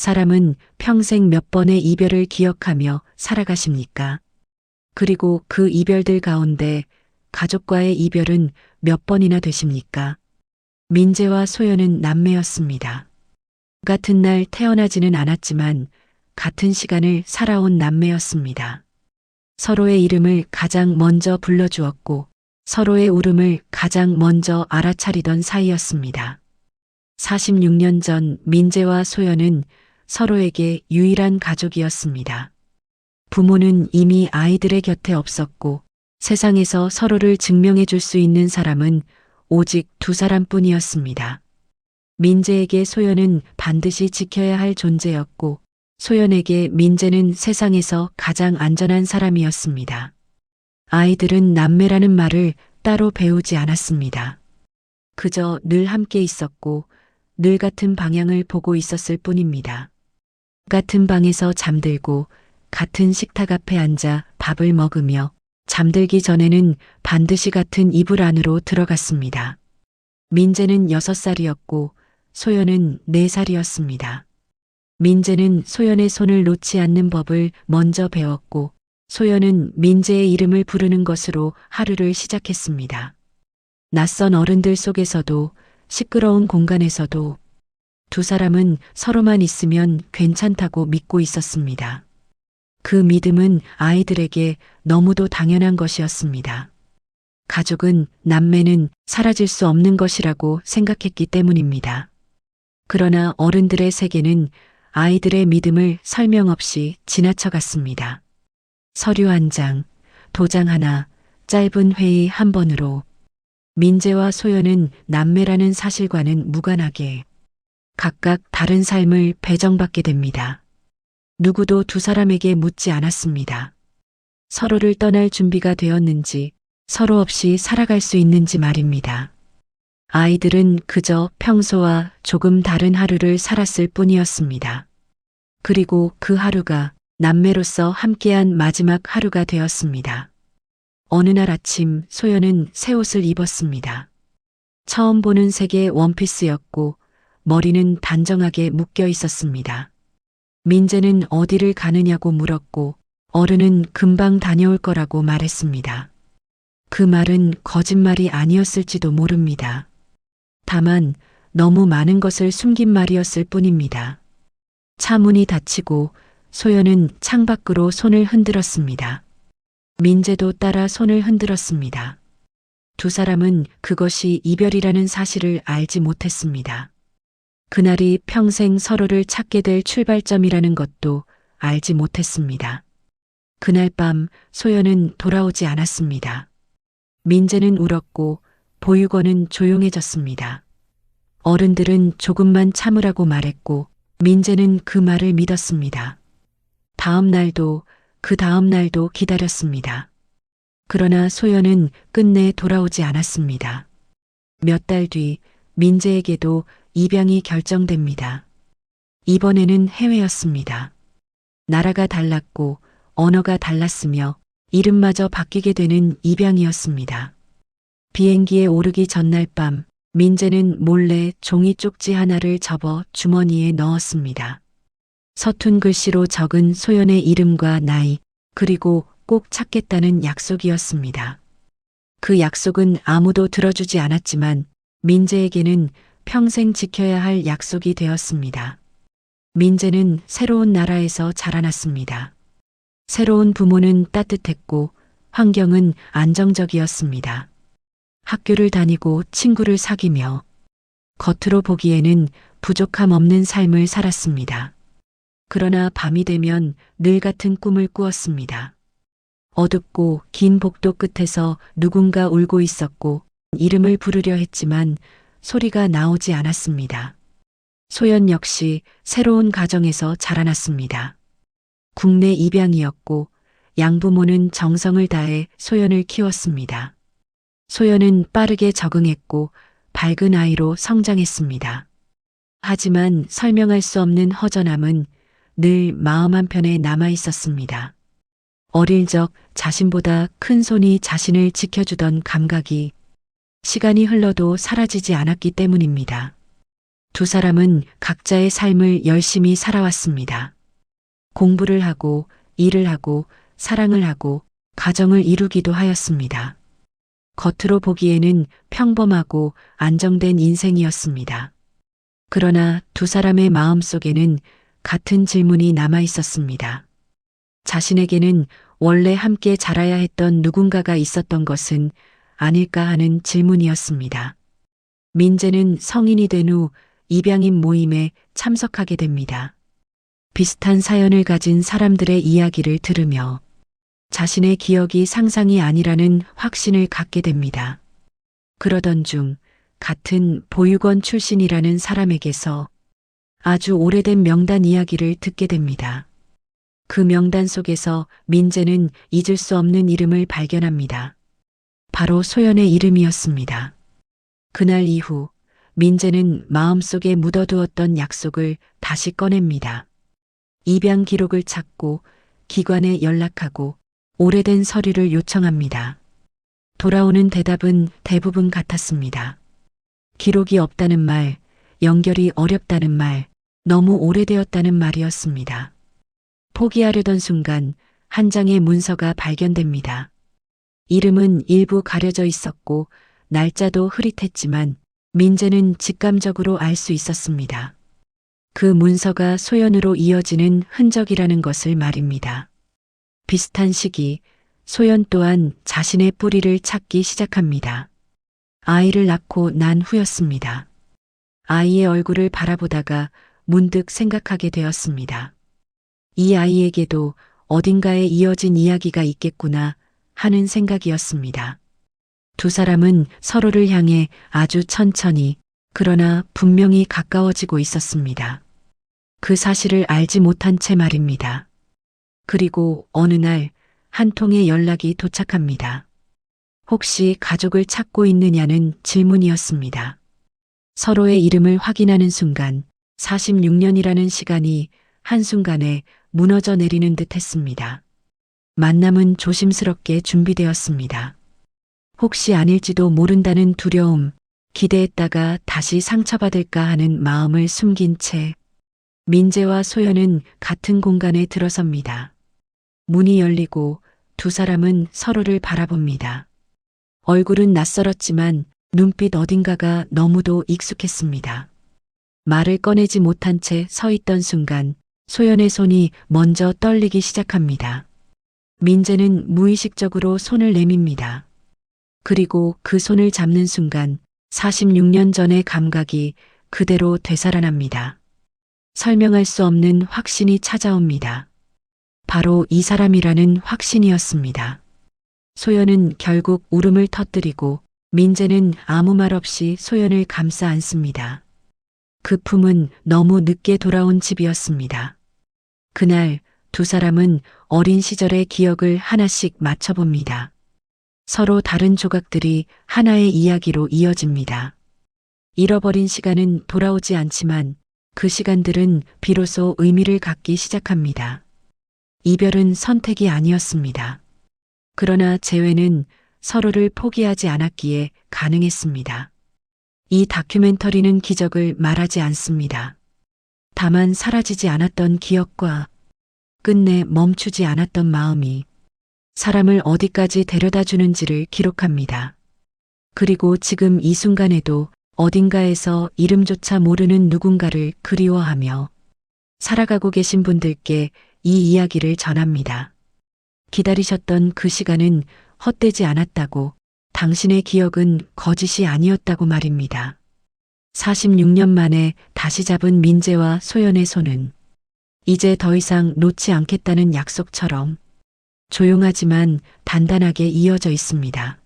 사람은 평생 몇 번의 이별을 기억하며 살아가십니까? 그리고 그 이별들 가운데 가족과의 이별은 몇 번이나 되십니까? 민재와 소연은 남매였습니다. 같은 날 태어나지는 않았지만 같은 시간을 살아온 남매였습니다. 서로의 이름을 가장 먼저 불러주었고 서로의 울음을 가장 먼저 알아차리던 사이였습니다. 46년 전 민재와 소연은 서로에게 유일한 가족이었습니다. 부모는 이미 아이들의 곁에 없었고 세상에서 서로를 증명해 줄 수 있는 사람은 오직 두 사람뿐이었습니다. 민재에게 소연은 반드시 지켜야 할 존재였고 소연에게 민재는 세상에서 가장 안전한 사람이었습니다. 아이들은 남매라는 말을 따로 배우지 않았습니다. 그저 늘 함께 있었고 늘 같은 방향을 보고 있었을 뿐입니다. 같은 방에서 잠들고 같은 식탁 앞에 앉아 밥을 먹으며 잠들기 전에는 반드시 같은 이불 안으로 들어갔습니다. 민재는 6살이었고 소연은 4살이었습니다. 민재는 소연의 손을 놓지 않는 법을 먼저 배웠고 소연은 민재의 이름을 부르는 것으로 하루를 시작했습니다. 낯선 어른들 속에서도 시끄러운 공간에서도 두 사람은 서로만 있으면 괜찮다고 믿고 있었습니다. 그 믿음은 아이들에게 너무도 당연한 것이었습니다. 가족은, 남매는 사라질 수 없는 것이라고 생각했기 때문입니다. 그러나 어른들의 세계는 아이들의 믿음을 설명 없이 지나쳐갔습니다. 서류 한 장, 도장 하나, 짧은 회의 한 번으로 민재와 소연은 남매라는 사실과는 무관하게 각각 다른 삶을 배정받게 됩니다. 누구도 두 사람에게 묻지 않았습니다. 서로를 떠날 준비가 되었는지, 서로 없이 살아갈 수 있는지 말입니다. 아이들은 그저 평소와 조금 다른 하루를 살았을 뿐이었습니다. 그리고 그 하루가 남매로서 함께한 마지막 하루가 되었습니다. 어느 날 아침 소연은 새 옷을 입었습니다. 처음 보는 색의 원피스였고 머리는 단정하게 묶여 있었습니다. 민재는 어디를 가느냐고 물었고 어른은 금방 다녀올 거라고 말했습니다. 그 말은 거짓말이 아니었을지도 모릅니다. 다만 너무 많은 것을 숨긴 말이었을 뿐입니다. 차 문이 닫히고 소연은 창밖으로 손을 흔들었습니다. 민재도 따라 손을 흔들었습니다. 두 사람은 그것이 이별이라는 사실을 알지 못했습니다. 그날이 평생 서로를 찾게 될 출발점이라는 것도 알지 못했습니다. 그날 밤 소연은 돌아오지 않았습니다. 민재는 울었고 보육원은 조용해졌습니다. 어른들은 조금만 참으라고 말했고 민재는 그 말을 믿었습니다. 다음 날도 그 다음 날도 기다렸습니다. 그러나 소연은 끝내 돌아오지 않았습니다. 몇 달 뒤 민재에게도 입양이 결정됩니다. 이번에는 해외였습니다. 나라가 달랐고 언어가 달랐으며 이름마저 바뀌게 되는 입양이었습니다. 비행기에 오르기 전날 밤 민재는 몰래 종이 쪽지 하나를 접어 주머니에 넣었습니다. 서툰 글씨로 적은 소연의 이름과 나이, 그리고 꼭 찾겠다는 약속이었습니다. 그 약속은 아무도 들어주지 않았지만 민재에게는 평생 지켜야 할 약속이 되었습니다. 민재는 새로운 나라에서 자라났습니다. 새로운 부모는 따뜻했고 환경은 안정적이었습니다. 학교를 다니고 친구를 사귀며 겉으로 보기에는 부족함 없는 삶을 살았습니다. 그러나 밤이 되면 늘 같은 꿈을 꾸었습니다. 어둡고 긴 복도 끝에서 누군가 울고 있었고 이름을 부르려 했지만 소리가 나오지 않았습니다. 소연 역시 새로운 가정에서 자라났습니다. 국내 입양이었고 양부모는 정성을 다해 소연을 키웠습니다. 소연은 빠르게 적응했고 밝은 아이로 성장했습니다. 하지만 설명할 수 없는 허전함은 늘 마음 한편에 남아 있었습니다. 어릴 적 자신보다 큰 손이 자신을 지켜주던 감각이 시간이 흘러도 사라지지 않았기 때문입니다. 두 사람은 각자의 삶을 열심히 살아왔습니다. 공부를 하고, 일을 하고, 사랑을 하고, 가정을 이루기도 하였습니다. 겉으로 보기에는 평범하고 안정된 인생이었습니다. 그러나 두 사람의 마음속에는 같은 질문이 남아 있었습니다. 자신에게는 원래 함께 자라야 했던 누군가가 있었던 것은 아닐까 하는 질문이었습니다. 민재는 성인이 된 후 입양인 모임에 참석하게 됩니다. 비슷한 사연을 가진 사람들의 이야기를 들으며 자신의 기억이 상상이 아니라는 확신을 갖게 됩니다. 그러던 중 같은 보육원 출신이라는 사람에게서 아주 오래된 명단 이야기를 듣게 됩니다. 그 명단 속에서 민재는 잊을 수 없는 이름을 발견합니다. 바로 소연의 이름이었습니다. 그날 이후 민재는 마음속에 묻어두었던 약속을 다시 꺼냅니다. 입양 기록을 찾고 기관에 연락하고 오래된 서류를 요청합니다. 돌아오는 대답은 대부분 같았습니다. 기록이 없다는 말, 연결이 어렵다는 말, 너무 오래되었다는 말이었습니다. 포기하려던 순간 한 장의 문서가 발견됩니다. 이름은 일부 가려져 있었고 날짜도 흐릿했지만 민재는 직감적으로 알 수 있었습니다. 그 문서가 소연으로 이어지는 흔적이라는 것을 말입니다. 비슷한 시기 소연 또한 자신의 뿌리를 찾기 시작합니다. 아이를 낳고 난 후였습니다. 아이의 얼굴을 바라보다가 문득 생각하게 되었습니다. 이 아이에게도 어딘가에 이어진 이야기가 있겠구나 하는 생각이었습니다. 두 사람은 서로를 향해 아주 천천히 그러나 분명히 가까워지고 있었습니다. 그 사실을 알지 못한 채 말입니다. 그리고 어느 날 한 통의 연락이 도착합니다. 혹시 가족을 찾고 있느냐는 질문이었습니다. 서로의 이름을 확인하는 순간 46년이라는 시간이 한순간에 무너져 내리는 듯 했습니다. 만남은 조심스럽게 준비되었습니다. 혹시 아닐지도 모른다는 두려움, 기대했다가 다시 상처받을까 하는 마음을 숨긴 채 민재와 소연은 같은 공간에 들어섭니다. 문이 열리고 두 사람은 서로를 바라봅니다. 얼굴은 낯설었지만 눈빛 어딘가가 너무도 익숙했습니다. 말을 꺼내지 못한 채 서 있던 순간 소연의 손이 먼저 떨리기 시작합니다. 민재는 무의식적으로 손을 내밉니다. 그리고 그 손을 잡는 순간 46년 전의 감각이 그대로 되살아납니다. 설명할 수 없는 확신이 찾아옵니다. 바로 이 사람이라는 확신이었습니다. 소연은 결국 울음을 터뜨리고 민재는 아무 말 없이 소연을 감싸 안습니다. 그 품은 너무 늦게 돌아온 집이었습니다. 그날 두 사람은 어린 시절의 기억을 하나씩 맞춰봅니다. 서로 다른 조각들이 하나의 이야기로 이어집니다. 잃어버린 시간은 돌아오지 않지만 그 시간들은 비로소 의미를 갖기 시작합니다. 이별은 선택이 아니었습니다. 그러나 재회는 서로를 포기하지 않았기에 가능했습니다. 이 다큐멘터리는 기적을 말하지 않습니다. 다만 사라지지 않았던 기억과 끝내 멈추지 않았던 마음이 사람을 어디까지 데려다 주는지를 기록합니다. 그리고 지금 이 순간에도 어딘가에서 이름조차 모르는 누군가를 그리워하며 살아가고 계신 분들께 이 이야기를 전합니다. 기다리셨던 그 시간은 헛되지 않았다고, 당신의 기억은 거짓이 아니었다고 말입니다. 46년 만에 다시 잡은 민재와 소연의 손은 이제 더 이상 놓지 않겠다는 약속처럼 조용하지만 단단하게 이어져 있습니다.